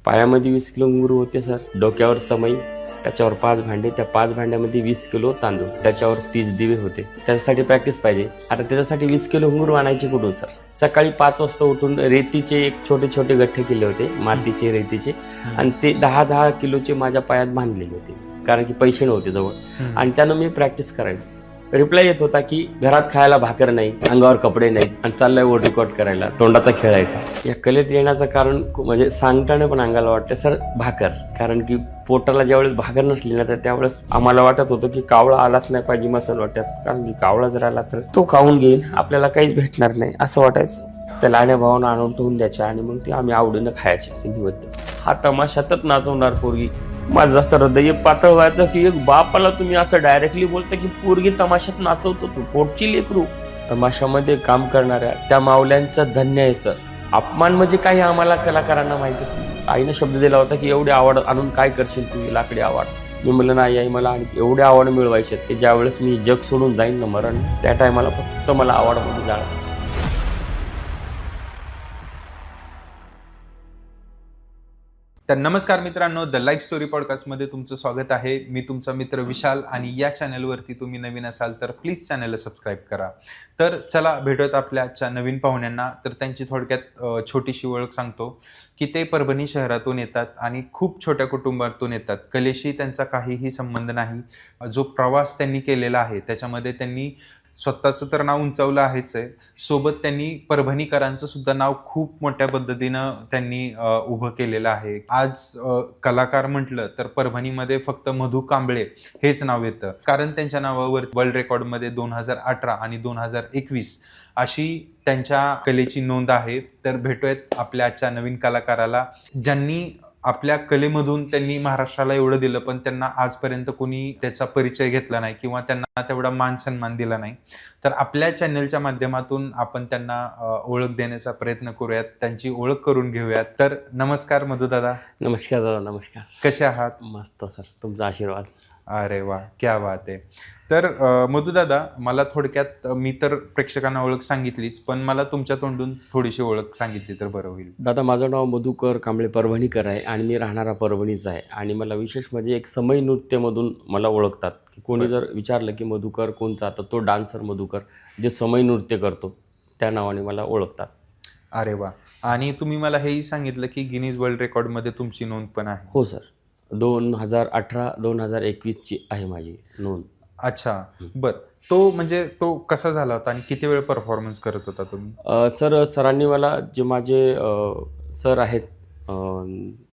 पायामध्ये 20 किलो घुंगरू होते सर, डोक्यावर समई, त्याच्यावर 5 भांडे, त्या 5 भांड्यामध्ये 20 किलो तांदूळ, त्याच्यावर 30 दिवे होते. त्याच्यासाठी प्रॅक्टिस पाहिजे. आता त्याच्यासाठी 20 किलो घुंगरू आणायचे कुठून सर? सकाळी 5 वाजता उठून रेतीचे एक छोटे छोटे गठ्ठे केले होते, मातीचे रेतीचे, आणि ते 10-10 किलोचे माझ्या पायात बांधलेले होते, कारण की पैसे नव्हते जवळ. आणि त्यानं मी प्रॅक्टिस करायचो. रिप्लाय येत होता की घरात खायला भाकर नाही, अंगावर कपडे नाहीत, आणि चाललाय वर्ल्ड रेकॉर्ड करायला, तोंडाचा खेळ आहे का? या कलेत येण्याचं कारण म्हणजे सांगताना पण अंगाला वाटतं सर भाकर, कारण की पोटाला ज्यावेळेस भाकर नसली ना तर त्यावेळेस आम्हाला वाटत होतं की कावळा आलाच नाही पाहिजे मसल वाटत, कारण की कावळा जर आला तर तो खाऊन घेईल, आपल्याला काहीच भेटणार नाही असं वाटायचं. त्या लाड्या भावानं आणून ठेवून द्यायच्या आणि मग ते आम्ही आवडीनं खायचे. निवड हा तमाशातच नाचवणार पोरगी. माझं जास्त हृदय पातळ व्हायचं की एक बापाला तुम्ही असं डायरेक्टली बोलता की पोरगी तमाशात नाचवतो, तू पोटची लेकरू. तमाशामध्ये काम करणाऱ्या त्या मावल्यांचं धन्य आहे सर. अपमान म्हणजे काही आम्हाला कलाकारांना माहितीच नाही. आईनं शब्द दिला होता की एवढी आवड आणून काय करशील तू, लाकडी आवड. मी म्हणलं नाही आई, मला एवढे आवड मिळवायचे की ज्यावेळेस मी जग सोडून जाईन ना मरण, त्या टायमाला फक्त मला आवडमध्ये जाळं. तर नमस्कार मित्रांनो, द लाईफ स्टोरी पॉडकास्टमध्ये तुमचं स्वागत आहे. मी तुमचा मित्र विशाल, आणि या चॅनलवरती तुम्ही नवीन असाल तर प्लीज चॅनलला सबस्क्राईब करा. तर चला भेटूयात आपल्या नवीन पाहुण्यांना. तर त्यांची थोडक्यात छोटीशी ओळख सांगतो की ते परभणी शहरातून येतात आणि खूप छोट्या कुटुंबातून येतात. कलेशी त्यांचा काहीही संबंध नाही. जो प्रवास त्यांनी केलेला आहे त्याच्यामध्ये त्यांनी स्वतःचं तर नाव उंचावलं आहेच आहे, सोबत त्यांनी परभणीकरांचं सुद्धा नाव खूप मोठ्या पद्धतीनं त्यांनी उभं केलेलं आहे. आज कलाकार म्हटलं तर परभणीमध्ये फक्त मधु कांबळे हेच नाव येतं, कारण त्यांच्या नावावर वर्ल्ड रेकॉर्डमध्ये 2018 आणि 2021 अशी त्यांच्या कलेची नोंद आहे. तर भेटूयात आपल्या आजच्या नवीन कलाकाराला, ज्यांनी आपल्या कलेमधून त्यांनी महाराष्ट्राला एवढं दिलं, पण त्यांना आजपर्यंत कोणी त्याचा परिचय घेतला नाही किंवा त्यांना तेवढा मान सन्मान दिला नाही. तर आपल्या चॅनलच्या माध्यमातून आपण त्यांना ओळख देण्याचा प्रयत्न करूयात, त्यांची ओळख करून घेऊयात. तर नमस्कार मधु दादा. नमस्कार दादा. नमस्कार. कसे आहात? मस्त सर, तुमचा आशीर्वाद. अरे वा, क्या बात आहे. तर मधु दादा, मला थोडक्यात, मी तर प्रेक्षकांना ओळख सांगितलीच, पण मला तुमच्या तोंडून थोडीशी ओळख सांगितली तर बरं होईल. दादा, माझं नाव मधुकर कांबळे परभणीकर आहे आणि मी राहणारा परभणीचा आहे. आणि मला विशेष म्हणजे एक समई नृत्यमधून मला ओळखतात, की कोणी जर विचारलं की मधुकर कोणचा, तर तो डान्सर मधुकर, जे समई नृत्य करतो त्या नावाने मला ओळखतात. अरे वा. आणि तुम्ही मला हेही सांगितलं की गिनीज वर्ल्ड रेकॉर्डमध्ये तुमची नोंद पण आहे. हो सर, 2018-2021ची आहे माझी नोंद. अच्छा, बर. तो म्हणजे तो कसा झाला होता आणि किती वेळ परफॉर्मन्स करत होता तुम्ही? सर, सरांनी मला जे माझे सर आहेत